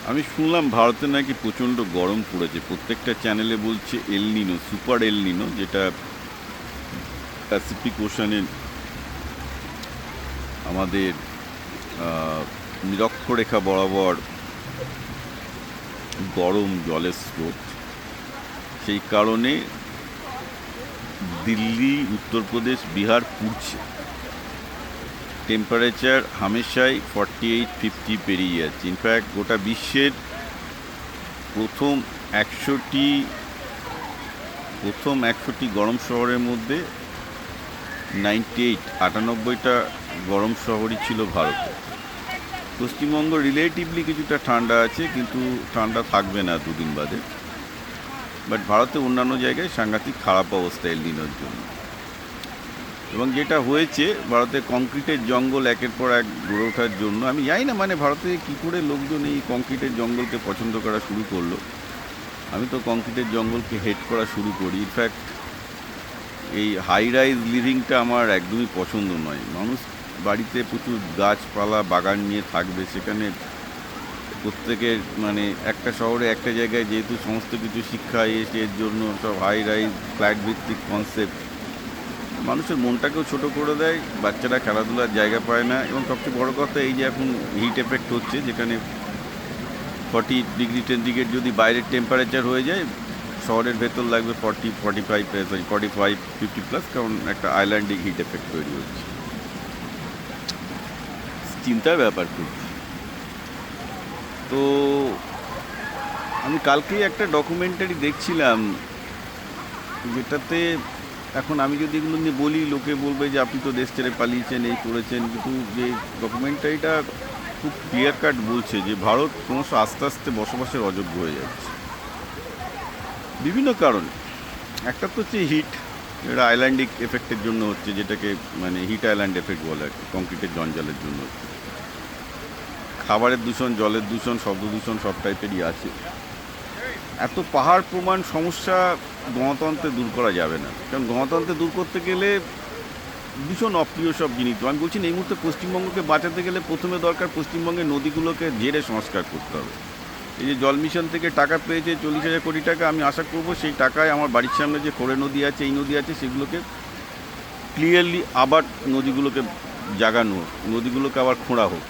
আমি শুনলাম ভারতে নাকি প্রচণ্ড গরম পড়েছে, প্রত্যেকটা চ্যানেলে বলছে এল নিনো, সুপার এল নিনো, যেটা প্যাসিফিক ওশানে আমাদের নিরক্ষরেখা বরাবর গরম জলের স্রোত, সেই কারণে দিল্লি, উত্তরপ্রদেশ, বিহার পুড়ছে। টেম্পারেচার হামেশাই 48-50 পেরিয়ে যাচ্ছে। ইনফ্যাক্ট গোটা বিশ্বের প্রথম একশোটি গরম শহরের মধ্যে 98টা গরম শহরই ছিল ভারতে। পশ্চিমবঙ্গ রিলেটিভলি কিছুটা ঠান্ডা আছে, কিন্তু ঠান্ডা থাকবে না দুদিন বাদে। বাট ভারতে অন্যান্য জায়গায় সাংঘাতিক খারাপ অবস্থা এল নিনোর জন্য। এবং যেটা হয়েছে, ভারতে কংক্রিটের জঙ্গল একের পর এক গড়ে ওঠার জন্য, আমি জানি না মানে ভারতে কী করে লোকজন এই কংক্রিটের জঙ্গলকে পছন্দ করা শুরু করলো। আমি তো কংক্রিটের জঙ্গলকে হেট করা শুরু করি। ইনফ্যাক্ট এই হাই রাইজ লিভিংটা আমার একদমই পছন্দ নয়। মানুষ বাড়িতে প্রচুর গাছপালা বাগান নিয়ে থাকবে, সেখানে প্রত্যেকের মানে একটা শহরে একটা জায়গায় যেহেতু সমস্ত কিছু শিক্ষা এসে, এর জন্য সব হাই রাইজ ফ্ল্যাট ভিত্তিক কনসেপ্ট মানুষের মনটাকেও ছোট করে দেয়, বাচ্চারা খেলাধুলার জায়গা পায় না। এবং সবচেয়ে বড় কথা এই যে এখন হিট এফেক্ট হচ্ছে, যেখানে 40 ডিগ্রি সেন্টিগ্রেড যদি বাইরের টেম্পারেচার হয়ে যায়, শহরের ভেতর লাগবে 45-50 প্লাস, কারণ একটা আইল্যান্ডিক হিট এফেক্ট তৈরি হচ্ছে। চিন্তার ব্যাপার খুব। তো আমি কালকেই একটা ডকুমেন্টারি দেখছিলাম, যেটাতে এখন আমি যদি এগুলো নিয়ে বলি, লোকে বলবে যে আপনি তো দেশ ছেড়ে পালিয়েছেন, এই করেছেন। কিন্তু যে ডকুমেন্টারিটা খুব ক্লিয়ার কাট বলছে যে ভারত ক্রমশ আস্তে আস্তে বসবাসের অযোগ্য হয়ে যাচ্ছে বিভিন্ন কারণে। একটা তো হচ্ছে হিট, এটা আইল্যান্ডিক এফেক্টের জন্য হচ্ছে, যেটাকে মানে হিট আইল্যান্ড এফেক্ট বলে আর কি, কংক্রিটের জঞ্জালের জন্য হচ্ছে। খাবারের দূষণ, জলের দূষণ, শব্দ দূষণ সব টাইপেরই আছে। এত পাহাড় প্রমাণ সমস্যা গণতন্ত্রে দূর করা যাবে না, কারণ গণতন্ত্রে দূর করতে গেলে ভীষণ অপ্রিয় সব জিনিস। আমি বলছি এই মুহূর্তে পশ্চিমবঙ্গকে বাঁচাতে গেলে প্রথমে দরকার পশ্চিমবঙ্গের নদীগুলোকে জেরে সংস্কার করতে হবে। এই যে জল মিশন থেকে টাকা পেয়েছে 40,000 কোটি টাকা, আমি আশা করব সেই টাকায় আমার বাড়ির সামনে যে খোরে নদী আছে, এই নদী আছে, সেগুলোকে ক্লিয়ারলি আবার নদীগুলোকে জাগানো হোক, নদীগুলোকে আবার খোঁড়া হোক।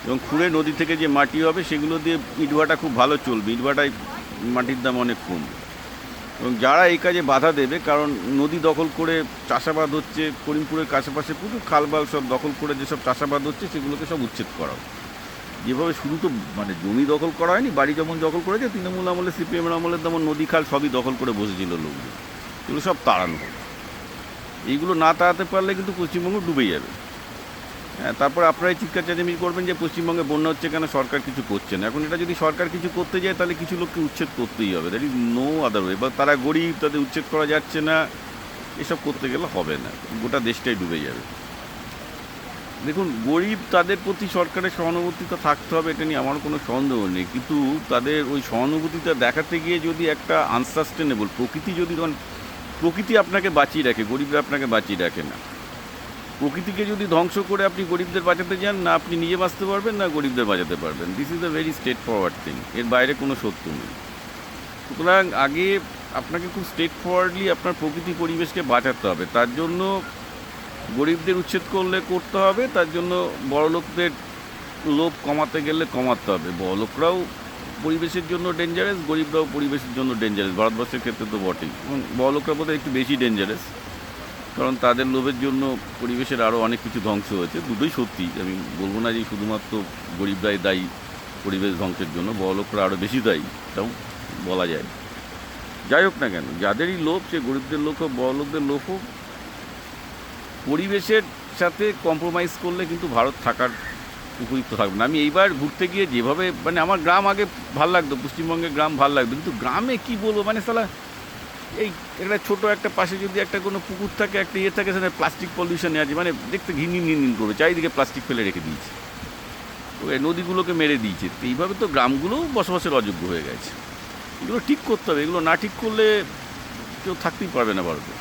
এবং খুঁড়ে নদী থেকে যে মাটি হবে সেগুলো দিয়ে ইটভাটা খুব ভালো চলবে। ইটভাটায় মাটির দাম অনেক কম। এবং যারা এই কাজে বাধা দেবে, কারণ নদী দখল করে চাষাবাদ হচ্ছে, করিমপুরের কাছাপাশে প্রচুর খালবাল সব দখল করে যেসব চাষাবাদ হচ্ছে, সেগুলোকে সব উচ্ছেদ করা হবে। যেভাবে শুধু তো মানে জমি দখল করা হয়নি, বাড়ি যেমন দখল করেছে, তৃণমূল আমলে, সিপিএমের আমলে তেমন নদী খাল সবই দখল করে বসেছিল লোকজন। এগুলো সব তাড়ানো হবে। এইগুলো না তাড়াতে পারলে কিন্তু পশ্চিমবঙ্গ ডুবে যাবে। হ্যাঁ, তারপর আপনারাই চিৎকার চেঁচামেচি করবেন যে পশ্চিমবঙ্গে বন্যা হচ্ছে কেন, সরকার কিছু করছে না। এখন এটা যদি সরকার কিছু করতে যায়, তাহলে কিছু লোককে উচ্ছেদ করতেই হবে। That is no other way. বা তারা গরিব, তাদের উচ্ছেদ করা যাচ্ছে না, এসব করতে গেলে হবে না, গোটা দেশটাই ডুবে যাবে। দেখুন, গরিব তাদের প্রতি সরকারের সহানুভূতিটা থাকতে হবে, এটা নিয়ে আমার কোনো সন্দেহ নেই। কিন্তু তাদের ওই সহানুভূতিটা দেখাতে গিয়ে যদি একটা আনসাস্টেনেবল প্রকৃতি, যদি ধরুন প্রকৃতি আপনাকে বাঁচিয়ে রাখে, গরিবরা আপনাকে বাঁচিয়ে রাখে না। প্রকৃতিকে যদি ধ্বংস করে আপনি গরিবদের বাঁচাতে যান, না আপনি নিজে বাঁচতে পারবেন, না গরিবদের বাঁচাতে পারবেন। This is a very straight forward thing, এর বাইরে কোনো সত্য নেই। সুতরাং আগে আপনাকে খুব স্ট্রেট ফরওয়ার্ডলি আপনার প্রকৃতি পরিবেশকে বাঁচাতে হবে। তার জন্য গরিবদের উচ্ছেদ করতে হবে, তার জন্য বড়লোকদের লোভ কমাতে গেলে কমাতে হবে। বড়লোকরাও পরিবেশের জন্য ডেঞ্জারাস, গরিবরাও পরিবেশের জন্য ডেঞ্জারাস, ভারতবর্ষের ক্ষেত্রে তো বটেই। এবং বড়লোকরা বোধহয় একটু বেশি ডেঞ্জারাস, কারণ তাদের লোভের জন্য পরিবেশের আরও অনেক কিছু ধ্বংস হয়েছে। দুটোই সত্যি, আমি বলবো না যে শুধুমাত্র গরিবরাই দায়ী পরিবেশ ধ্বংসের জন্য, বড়লোকরা আরও বেশি দায়ী, তাও বলা যায়। যাই হোক না কেন, যাদেরই লোভ, সে গরিবদের লোক হোক, বড়লোকদের লোভ হোক, পরিবেশের সাথে কম্প্রোমাইজ করলে কিন্তু ভারত থাকার উপযুক্ত থাকবে না। আমি এইবার ঘুরতে গিয়ে যেভাবে মানে আমার গ্রাম আগে ভাল লাগতো, পশ্চিমবঙ্গের গ্রাম ভাল লাগতো, কিন্তু গ্রামে কী বলবো মানে সালা এই একটা ছোটো একটা পাশে যদি একটা কোনো পুকুর থাকে, একটা ইয়ে থাকে, সেখানে প্লাস্টিক পলিউশনে আছে, মানে দেখতে ঘিন ঘিন করবে, চারিদিকে প্লাস্টিক ফেলে রেখে দিয়েছে, ওই নদীগুলোকে মেরে দিয়েছে। তো এইভাবে তো গ্রামগুলোও বসবাসের অযোগ্য হয়ে গেছে। এগুলো ঠিক করতে হবে, এগুলো না ঠিক করলে কেউ থাকতেই পারবে না ভারতে।